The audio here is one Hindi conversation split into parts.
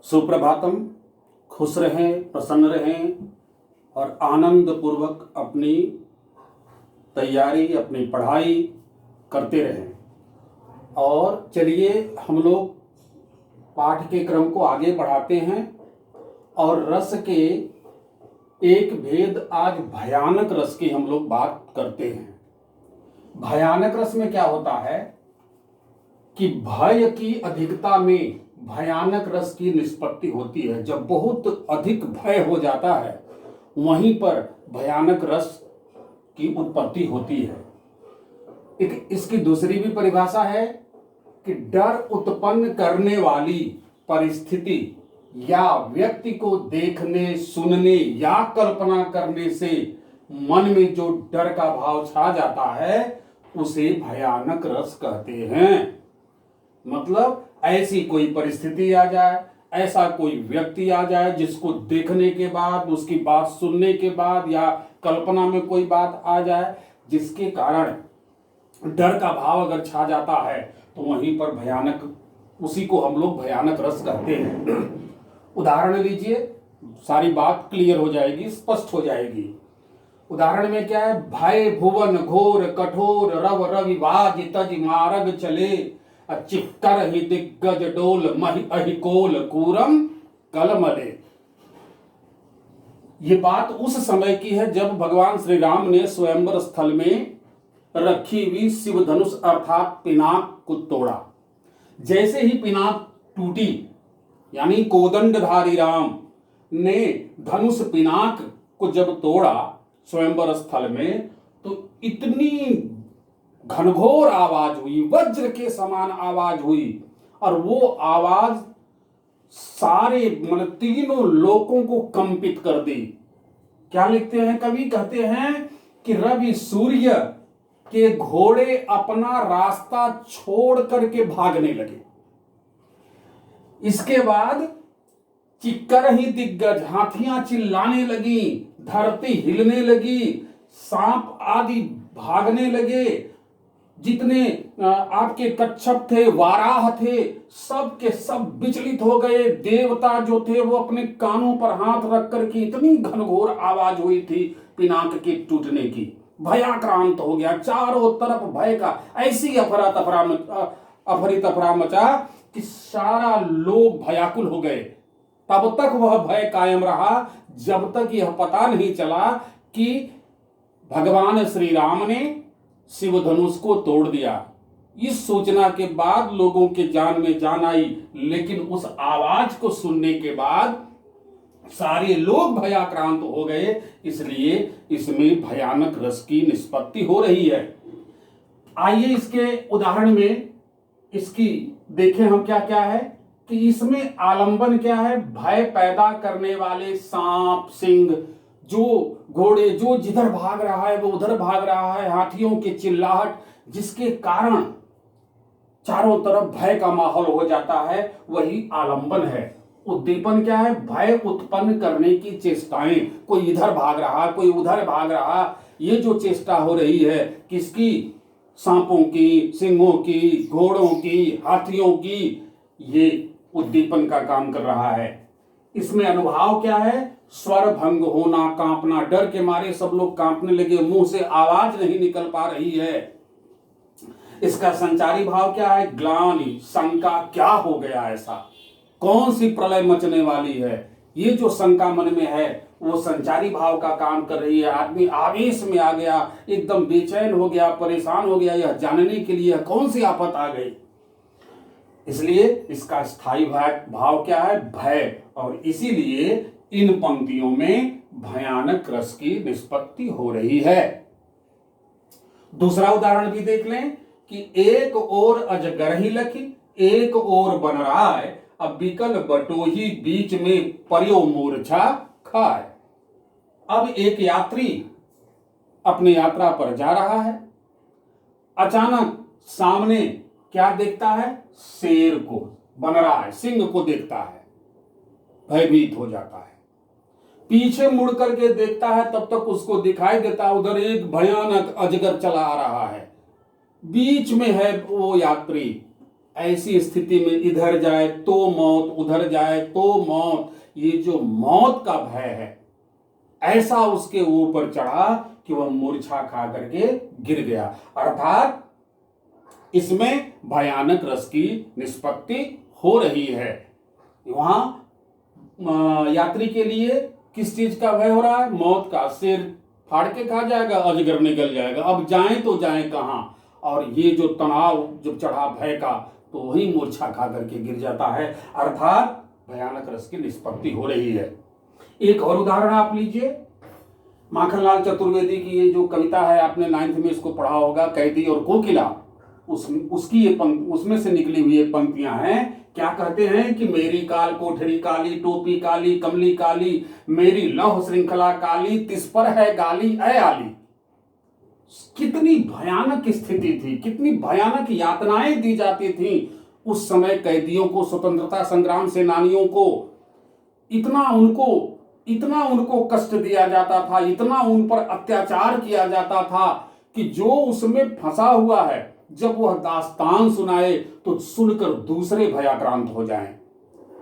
सुप्रभातम। खुश रहें, प्रसन्न रहें और आनंद पूर्वक अपनी तैयारी, अपनी पढ़ाई करते रहें। और चलिए हम लोग पाठ के क्रम को आगे बढ़ाते हैं और रस के एक भेद, आज भयानक रस की हम लोग बात करते हैं। भयानक रस में क्या होता है कि भय की अधिकता में भयानक रस की निष्पत्ति होती है। जब बहुत अधिक भय हो जाता है वहीं पर भयानक रस की उत्पत्ति होती है। एक इसकी दूसरी भी परिभाषा है कि डर उत्पन्न करने वाली परिस्थिति या व्यक्ति को देखने, सुनने या कल्पना करने से मन में जो डर का भाव छा जाता है उसे भयानक रस कहते हैं। मतलब ऐसी कोई परिस्थिति आ जाए, ऐसा कोई व्यक्ति आ जाए जिसको देखने के बाद, उसकी बात सुनने के बाद या कल्पना में कोई बात आ जाए जिसके कारण डर का भाव अगर छा जाता है तो वहीं पर भयानक, उसी को हम लोग भयानक रस कहते हैं। उदाहरण लीजिए, सारी बात क्लियर हो जाएगी, स्पष्ट हो जाएगी। उदाहरण में क्या है? भय भुवन घोर कठोर रव रविवाज तज मार्ग चले, चिक्कर ही दिग्गज डोल महि अहिकोल कूरम कलमले। ये बात उस समय की है जब भगवान श्री राम ने स्वयंवर स्थल में रखी हुई शिव धनुष अर्थात पिनाक को तोड़ा। जैसे ही पिनाक टूटी, यानी कोदंडधारी राम ने धनुष पिनाक को जब तोड़ा स्वयंवर स्थल में, तो इतनी घनघोर आवाज हुई, वज्र के समान आवाज हुई। और वो आवाज सारे मतलब तीनों लोकों को कंपित कर दी। क्या लिखते हैं कवि? कहते हैं कि रवि सूर्य के घोड़े अपना रास्ता छोड़ करके भागने लगे। इसके बाद चिक्कर ही दिग्गज, हाथियां चिल्लाने लगी, धरती हिलने लगी, सांप आदि भागने लगे, जितने आपके कच्छप थे, वाराह थे, सब के सब विचलित हो गए। देवता जो थे वो अपने कानों पर हाथ रख करके, इतनी घनघोर आवाज हुई थी पिनाक के टूटने की। भयाक्रांत हो गया, चारों तरफ भय का ऐसी अफरी तफरा मचा कि सारा लोग भयाकुल हो गए। तब तक वह भय कायम रहा जब तक यह पता नहीं चला कि भगवान श्री राम ने शिव धनुष को तोड़ दिया। इस सूचना के बाद लोगों के जान में जान आई, लेकिन उस आवाज को सुनने के बाद सारे लोग भयाक्रांत हो गए। इसलिए इसमें भयानक रस की निष्पत्ति हो रही है। आइए इसके उदाहरण में इसकी देखें हम क्या क्या है कि इसमें आलंबन क्या है। भय पैदा करने वाले सांप, सिंह, जो घोड़े, जो जिधर भाग रहा है वो उधर भाग रहा है, हाथियों की चिल्लाहट, जिसके कारण चारों तरफ भय का माहौल हो जाता है, वही आलंबन है। उद्दीपन क्या है? भय उत्पन्न करने की चेष्टाएं। कोई इधर भाग रहा, कोई उधर भाग रहा, ये जो चेष्टा हो रही है किसकी? सांपों की, सिंहों की, घोड़ों की, हाथियों की, ये उद्दीपन का काम कर रहा है। इसमें अनुभाव क्या है? स्वर भंग होना, कांपना, डर के मारे सब लोग कांपने लगे, मुंह से आवाज नहीं निकल पा रही है। इसका संचारी भाव क्या है? ग्लानि, शंका, क्या हो गया ऐसा, कौन सी प्रलय मचने वाली है, ये जो शंका मन में है वो संचारी भाव का काम कर रही है। आदमी आवेश में आ गया, एकदम बेचैन हो गया, परेशान हो गया, यह जानने के लिए कौन सी आफत आ गई। इसलिए इसका स्थायी भाव क्या है? भय। और इसीलिए इन पंक्तियों में भयानक रस की निष्पत्ति हो रही है। दूसरा उदाहरण भी देख लें कि एक ओर अजगरही लखी, एक ओर बनराय, अब बिकल बटोही बीच में पर्यो मूर्छा खाए। अब एक यात्री अपनी यात्रा पर जा रहा है, अचानक सामने क्या देखता है? शेर को, बनराय, सिंह को देखता है, भयभीत हो जाता है। पीछे मुड़ करके देखता है, तब तक उसको दिखाई देता है उधर एक भयानक अजगर चला आ रहा है। बीच में है वो यात्री, ऐसी स्थिति में इधर जाए तो मौत, उधर जाए तो मौत, ये जो मौत का भय है ऐसा उसके ऊपर चढ़ा कि वह मूर्छा खा करके गिर गया। अर्थात इसमें भयानक रस की निष्पत्ति हो रही है। वहां यात्री के लिए किस चीज का भय हो रहा है? मौत का। सिर फाड़ के खा जाएगा, अजगर निकल जाएगा, अब जाएं तो जाएं कहां। और ये जो तनाव जब चढ़ा भय का, तो वही मूर्छा खा करके गिर जाता है। अर्थात भयानक रस की निष्पत्ति हो रही है। एक और उदाहरण आप लीजिए, माखनलाल चतुर्वेदी की ये जो कविता है, आपने 9th में इसको पढ़ा होगा, कैदी और कोकिला। उसकी ये उसमें से निकली हुई ये पंक्तियां हैं। क्या कहते हैं कि मेरी काल कोठरी काली, टोपी काली, कमली काली, मेरी लौह श्रृंखला काली, तिस पर है गाली ऐ आली। कितनी भयानक स्थिति थी, कितनी भयानक यातनाएं दी जाती थी उस समय कैदियों को, स्वतंत्रता संग्राम सेनानियों को। इतना उनको कष्ट दिया जाता था, इतना उन पर अत्याचार किया जाता था कि जो उसमें फंसा हुआ है, जब वह दास्तान सुनाए तो सुनकर दूसरे भयाक्रांत हो जाएं।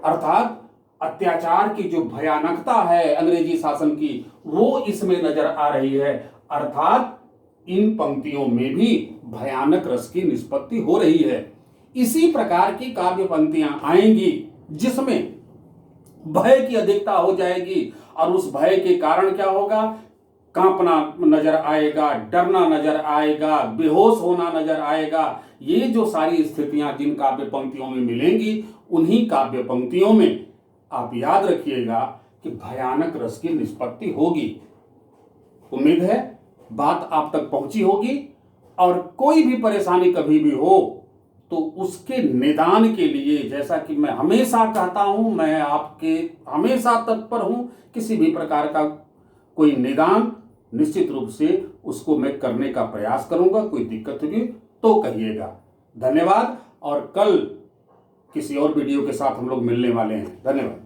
अर्थात अत्याचार की जो भयानकता है अंग्रेजी शासन की, वो इसमें नजर आ रही है। अर्थात इन पंक्तियों में भी भयानक रस की निष्पत्ति हो रही है। इसी प्रकार की काव्य पंक्तियां आएंगी जिसमें भय की अधिकता हो जाएगी, और उस भय के कारण क्या होगा? कांपना नजर आएगा, डरना नजर आएगा, बेहोश होना नजर आएगा। ये जो सारी स्थितियां जिन काव्य पंक्तियों में मिलेंगी, उन्हीं काव्य पंक्तियों में आप याद रखिएगा कि भयानक रस की निष्पत्ति होगी। उम्मीद है बात आप तक पहुंची होगी, और कोई भी परेशानी कभी भी हो तो उसके निदान के लिए, जैसा कि मैं हमेशा कहता हूं, मैं आपके हमेशा तत्पर हूं। किसी भी प्रकार का कोई निदान निश्चित रूप से उसको मैं करने का प्रयास करूंगा। कोई दिक्कत होगी तो कहिएगा। धन्यवाद, और कल किसी और वीडियो के साथ हम लोग मिलने वाले हैं। धन्यवाद।